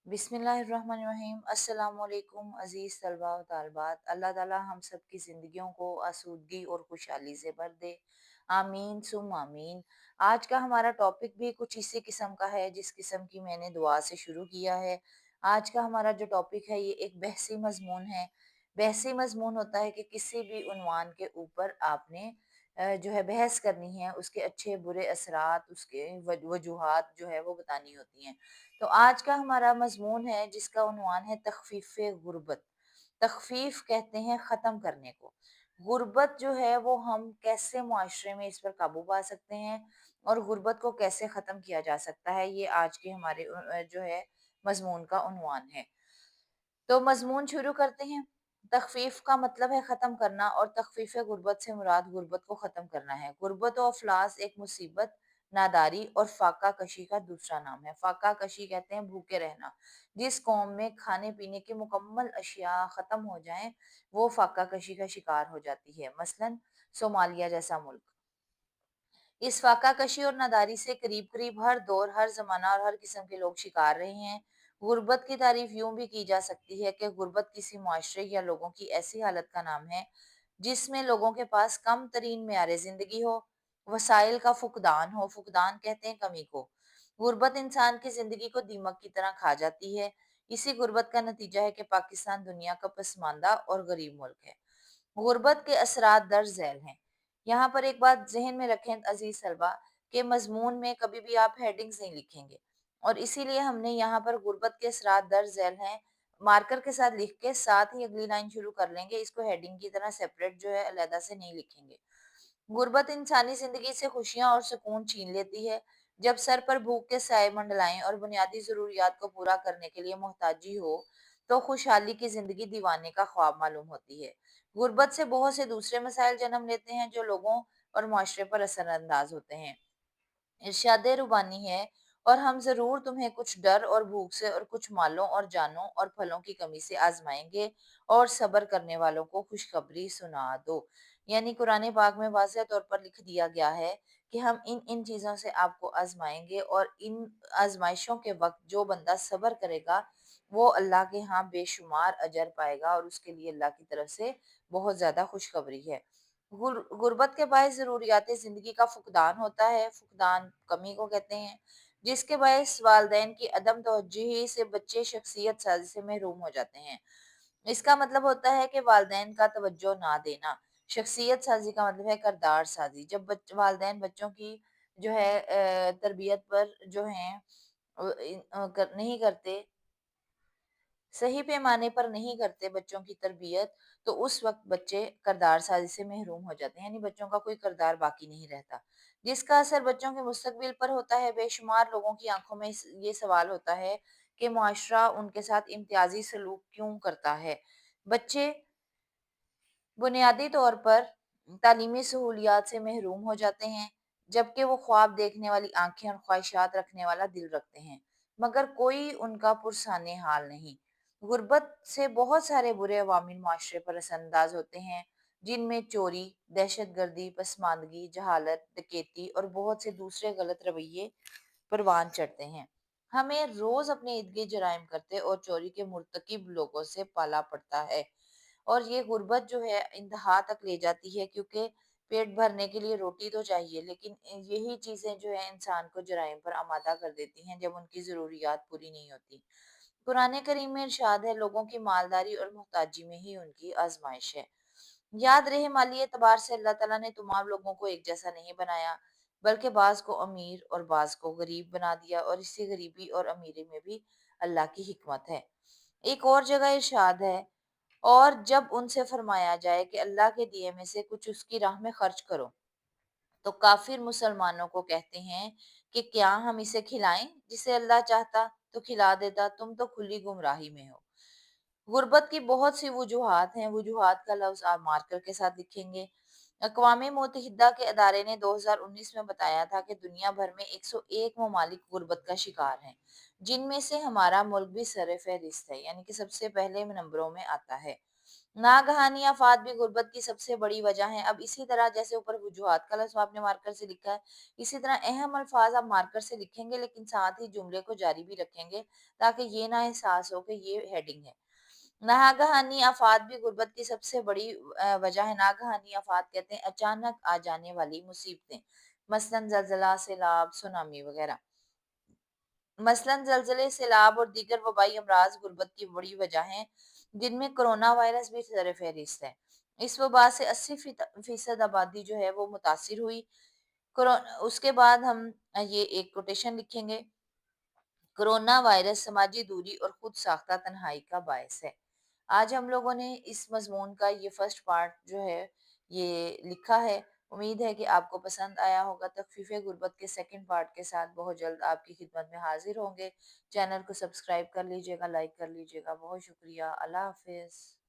बिस्मिल्लाहिर्रहमानिर्रहीम। अस्सलाम वालेकुम अज़ीज़ तलबा व तालिबात। अल्लाह ताला हम सब की ज़िंदगियों को आसूदगी और खुशहाली से भर दे, आमीन सुम आमीन। आज का हमारा टॉपिक भी कुछ इसी किस्म का है जिस किस्म की मैंने दुआ से शुरू किया है। आज का हमारा जो टॉपिक है ये एक बहसी मज़मून है। बहसी मज़मून होता है कि किसी भी उन्वान के ऊपर आपने जो है बहस करनी है, उसके अच्छे बुरे असरात, उसके वजूहात जो है वो बतानी होती हैं। तो आज का हमारा मजमून है जिसका उन्वान है तखफीफ गुर्बत। तखफीफ कहते हैं ख़त्म करने को। गुर्बत जो है वो हम कैसे मुआशरे में इस पर काबू पा सकते हैं और गुर्बत को कैसे ख़त्म किया जा सकता है, ये आज के हमारे जो है मजमून का उन्वान है। तो मजमून शुरू करते हैं। तखफीफ का मतलब है ख़त्म करना और तखफीफ गुर्बत से मुराद गुर्बत को ख़त्म करना है। गुर्बत और अफलास एक मुसीबत, नादारी और फाका कशी का दूसरा नाम है। फाका कशी कहते हैं भूखे रहना। जिस कौम में खाने पीने की मुकम्मल अशिया ख़त्म हो जाएं, वो फाका कशी का शिकार हो जाती है। मसलन सोमालिया जैसा मुल्क। इस फाका कशी और नादारी से करीब करीब हर दौर, हर जमाना और हर किस्म के लोग शिकार रहे हैं। गुर्बत की तारीफ यूं भी की जा सकती है कि गुर्बत किसी मुआशरे या लोगों की ऐसी हालत का नाम है जिसमें लोगों के पास कम तरीन मेयार जिंदगी हो, वसाइल का फुकदान हो। फुकदान कहते हैं कमी को। गुर्बत इंसान की जिंदगी को दीमक की तरह खा जाती है। इसी गुर्बत का नतीजा है कि पाकिस्तान दुनिया का पसमानदा और गरीब मुल्क है। गुर्बत के असरात दर्ज झैल हैं। यहाँ पर एक बात जहन में रखें अजीज तलबा, के मजमून में कभी भी आप हेडिंग्स नहीं लिखेंगे और इसीलिए हमने यहाँ पर गुर्बत के असरात दर्ज झैल हैं मार्कर के साथ लिख के साथ ही अगली लाइन शुरू कर लेंगे। इसको हेडिंग की तरह सेपरेट जो है अलहदा से नहीं लिखेंगे। गुर्बत इंसानी जिंदगी से खुशियां और सुकून छीन लेती है। जब सर पर भूख के साए मंडलाएं और बुनियादी जरूरियात को पूरा करने के लिए मोहताजी हो, तो खुशहाली की जिंदगी दीवाने का ख्वाब मालूम होती है। गुर्बत से बहुत से दूसरे मसाइल जन्म लेते हैं जो लोगों और माशरे पर असरअंदाज होते हैं। इरशाद रुबानी है, और हम जरूर तुम्हें कुछ डर और भूख से और कुछ मालों और जानों और फलों की कमी से आजमाएंगे और सब्र करने वालों को खुशखबरी सुना दो। यानी कुरान पाक में वाज़ेह तौर पर लिख दिया गया है कि हम इन इन चीज़ों से आपको आजमाएंगे और इन आजमाइशों के वक्त जो बंदा सब्र करेगा वो अल्लाह के यहाँ बेशुमार अजर पाएगा और उसके लिए अल्लाह की तरफ से बहुत ज़्यादा खुशखबरी है। गुर्बत के बायस ज़रूरियात ज़िंदगी का फुकदान होता है। फुकदान कमी को कहते हैं, जिसके बायस वालदैन की अदम तवज्जुही से बच्चे शख्सियत साजी से महरूम हो जाते हैं। इसका मतलब होता है कि वालदैन का तवज्जो ना देना। शख्सियत साजी का मतलब है किरदार साजी। जब वालदैन बच्चों की जो है तरबियत पर जो है नहीं करते, सही पैमाने पर नहीं करते बच्चों की तरबियत, तो उस वक्त बच्चे किरदार साजी से महरूम हो जाते हैं। यानी बच्चों का कोई किरदार बाकी नहीं रहता, जिसका असर बच्चों के मुस्तकबिल पर होता है। बेशुमार लोगों की आंखों में ये सवाल होता है कि मुआशरा उनके साथ इम्तियाजी सलूक क्यों करता है। बच्चे बुनियादी तौर पर तालीमी सहूलियात से महरूम हो जाते हैं, जबकि वो ख्वाब देखने वाली आंखें और ख्वाहिशात रखने वाला दिल रखते हैं, मगर कोई उनका पुरसाने हाल नहीं। गुर्बत से बहुत सारे बुरे अवामिल माशरे पर असरअंदाज होते हैं, जिनमें चोरी, दहशत गर्दी, पसमानदगी, जहालत, डकैती और बहुत से दूसरे गलत रवैये परवान चढ़ते हैं। हमें रोज अपने इर्द गिर्द जराइम करते और चोरी के मुर्तकिब लोगों से पाला पड़ता है, और ये गुर्बत जो है इंतहा तक ले जाती है, क्योंकि पेट भरने के लिए रोटी तो चाहिए, लेकिन यही चीजें जो है इंसान को जराइम पर आमादा कर देती हैं जब उनकी जरूरियात पूरी नहीं होती। कुरान करीम में इरशाद है, लोगों की मालदारी और मोहताजी में ही उनकी आजमाइश है। याद रहे, माली एतबार से अल्लाह ताला ने तमाम लोगों को एक जैसा नहीं बनाया, बल्कि बाज को अमीर और बाज को गरीब बना दिया, और इसी गरीबी और अमीरी में भी अल्लाह की हिकमत है। एक और जगह इरशाद है, और जब उनसे फरमाया जाए कि अल्लाह के दिए में से कुछ उसकी राह में खर्च करो, तो काफिर मुसलमानों को कहते हैं कि क्या हम इसे खिलाएं, जिसे अल्लाह चाहता तो खिला देता, तुम तो खुली गुमराही में हो। गुर्बत की बहुत सी वजूहात हैं। वजूहात का लफ्ज आप मार्कर के साथ लिखेंगे। अक़वाम मुत्तहिदा के अदारे ने 2019 में बताया था कि दुनिया भर में 101 ममालिक गुर्बत का शिकार हैं, जिनमें से हमारा मुल्क भी सर फहरिस्त है, यानी कि सबसे पहले नंबरों में आता है। नागहानी आफ़ात भी गुर्बत की सबसे बड़ी वजह है। अब इसी तरह जैसे ऊपर वजूहात का लफ्ज़ आपने मार्कर से लिखा है, इसी तरह अहम अल्फ़ाज़ आप मार्कर से लिखेंगे लेकिन साथ ही जुमले को जारी भी रखेंगे ताकि ये ना एहसास हो कि ये हेडिंग है। नागहानी आफ़ात भी गुर्बत की सबसे बड़ी वजह है। नागहानी आफ़ात कहते हैं अचानक आ जाने वाली मुसीबतें, मसलन ज़लज़ला, सैलाब, सुनामी वग़ैरह। मसलन ज़लज़ले, सैलाब और दीगर वबाई अमराज़ गुर्बत की बड़ी वजह हैं, जिनमें कोरोना वायरस भी सर-ए-फ़हरिस्त है। इस वबा से 80% आबादी जो है वो मुतासिर हुई। कोरो उसके बाद हम ये एक कोटेशन लिखेंगे, कोरोना वायरस समाजी दूरी और खुद साख्ता तन्हाई का बायस है। आज हम लोगों ने इस मज़मून का ये फर्स्ट पार्ट जो है ये लिखा है। उम्मीद है कि आपको पसंद आया होगा। तख़फ़ीफ़े गुर्बत के सेकंड पार्ट के साथ बहुत जल्द आपकी खिदमत में हाज़िर होंगे। चैनल को सब्सक्राइब कर लीजिएगा, लाइक कर लीजिएगा। बहुत शुक्रिया। अल्लाह हाफ़िज़।